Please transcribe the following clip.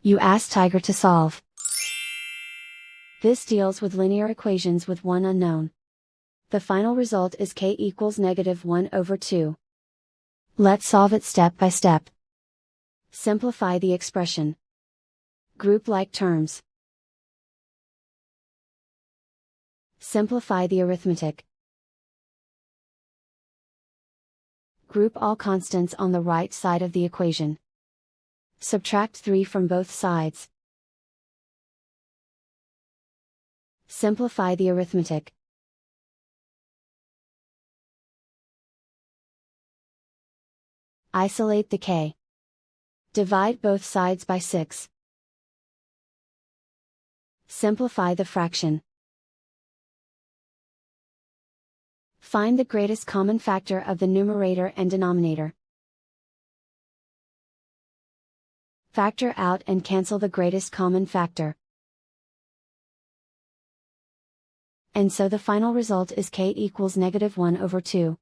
You ask Tiger to solve. This deals with linear equations with one unknown. The final result is k equals -1/2. Let's solve it step by step. Simplify the expression. Group like terms. Simplify the arithmetic. Group all constants on the right side of the equation. Subtract 3 from both sides. Simplify the arithmetic. Isolate the k. Divide both sides by 6. Simplify the fraction. Find the greatest common factor of the numerator and denominator. Factor out and cancel the greatest common factor. And so the final result is k equals -1/2.